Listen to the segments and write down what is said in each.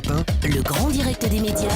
Europe 1, Le grand direct des médias.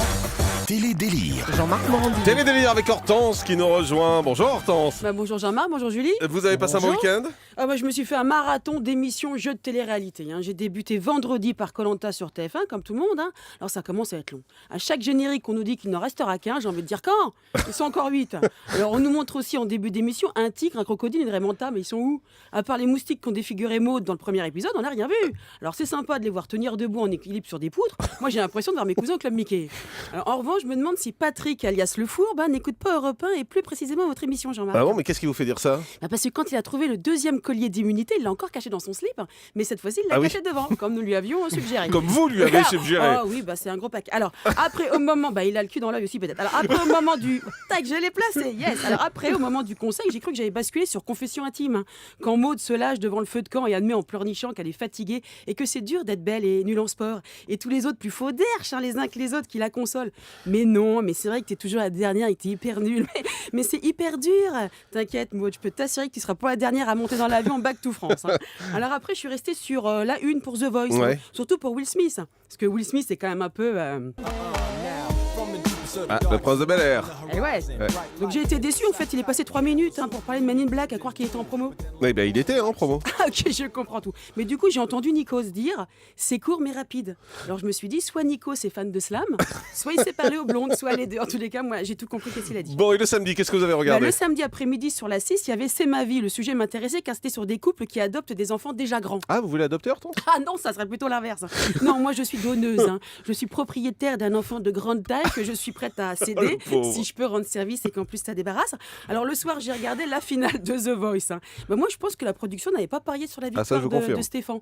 Télé-délire. Jean-Marc Morandini. Télé-délire avec Hortense qui nous rejoint. Bonjour Hortense. Bonjour Jean-Marc, bonjour Julie. Vous avez passé un bon week-end? Je me suis fait un marathon d'émissions jeux de télé-réalité. J'ai débuté vendredi par Koh-Lanta sur TF1, comme tout le monde. Alors ça commence à être long. À chaque générique, on nous dit qu'il n'en restera qu'un. J'ai envie de dire quand? Ils sont encore 8. Alors on nous montre aussi en début d'émission un tigre, un crocodile et une vraie manta, mais ils sont où? À part les moustiques qui ont défiguré Maud dans le premier épisode, on n'a rien vu. Alors c'est sympa de les voir tenir debout en équilibre sur des poutres. Moi j'ai l'impression de voir mes cousins au Club Mickey. Alors, en revanche, je me demande si Patrick, alias Le Four, n'écoute pas Europe 1 et plus précisément votre émission, Jean-Marc. Ah bon, mais qu'est-ce qui vous fait dire ça? Parce que quand il a trouvé le deuxième collier d'immunité, il l'a encore caché dans son slip, mais cette fois-ci, il l'a caché devant, comme nous lui avions suggéré. Comme vous lui avez suggéré. Oh oui, c'est un gros paquet. Alors, après, au moment... il a le cul dans l'œil aussi, peut-être. Alors, après, au moment du... Tac, je l'ai placé, yes. Alors, après, au moment du conseil, j'ai cru que j'avais basculé sur confession intime. Quand Maud se lâche devant le feu de camp et admet en pleurnichant qu'elle est fatiguée et que c'est dur d'être belle et nulle en sport. Et tous les autres plus faux d'herche, les uns que les autres, qui la consolent. Mais non, mais c'est vrai que t'es toujours la dernière et que t'es hyper nulle. Mais c'est hyper dur. T'inquiète, Maud, je peux t'assurer que tu seras pas la dernière à monter dans l'avion Back to France. Alors après, je suis restée sur la une pour The Voice, surtout pour Will Smith. Parce que Will Smith, c'est quand même un peu... Le prince de Bel-Air. Donc j'ai été déçue, en fait, il est passé 3 minutes pour parler de Men in Black, à croire qu'il était en promo. Oui, il était en promo. Ok, je comprends tout. Mais du coup, j'ai entendu Nikos dire « c'est court mais rapide ». Alors je me suis dit, soit Nikos est fan de slam, soit il s'est parlé aux blondes, soit les deux. En tous les cas, moi, j'ai tout compris qu'est-ce qu'il a dit. Bon, et le samedi, qu'est-ce que vous avez regardé? Le samedi après-midi sur la 6, il y avait C'est ma vie. Le sujet m'intéressait car c'était sur des couples qui adoptent des enfants déjà grands. Ah, vous voulez adopter, Hortense? Ah non, ça serait plutôt l'inverse. Non, moi je suis donneuse. Je suis propriétaire d'un enfant de grande taille que je suis prête à céder si je peux rendre service et qu'en plus ça débarrasse. Alors le soir, j'ai regardé la finale de The Voice. Moi, je pense que la production n'avait pas parié sur la victoire de Stéphane.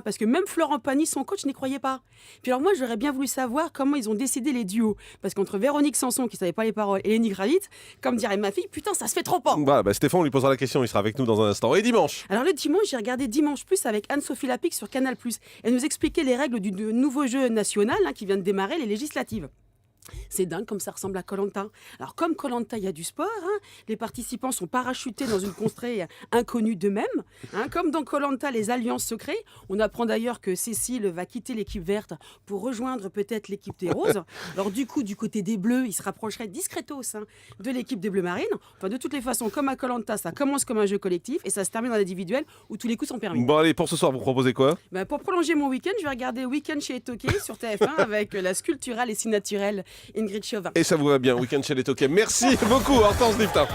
Parce que même Florent Pagny, son coach, n'y croyait pas. Puis alors moi, j'aurais bien voulu savoir comment ils ont décidé les duos. Parce qu'entre Véronique Sanson, qui savait pas les paroles, et Lenny Kravitz, comme dirait ma fille, putain, ça se fait trop pas. Stéphane, on lui posera la question, il sera avec nous dans un instant. Et dimanche? Alors le dimanche, j'ai regardé Dimanche Plus avec Anne-Sophie Lapix sur Canal+. Elle nous expliquait les règles du nouveau jeu national qui vient de démarrer, les législatives. C'est dingue comme ça ressemble à Koh-Lanta. Alors comme Koh-Lanta, il y a du sport, les participants sont parachutés dans une contrée inconnue d'eux-mêmes. Comme dans Koh-Lanta, les alliances se créent. On apprend d'ailleurs que Cécile va quitter l'équipe verte pour rejoindre peut-être l'équipe des roses. Alors du coup, du côté des bleus, il se rapprocherait discretos de l'équipe des bleus marines. Enfin, de toutes les façons, comme à Koh-Lanta, ça commence comme un jeu collectif et ça se termine dans l'individuel où tous les coups sont permis. Bon allez, pour ce soir, vous proposez quoi? Pour prolonger mon week-end, je vais regarder Week-end chez Etoqué sur TF1 avec la sculpturale et si naturelle Ingrid Chauvin. Et ça vous va bien, week-end chez les Toquets. Merci beaucoup, Hortense Liftin.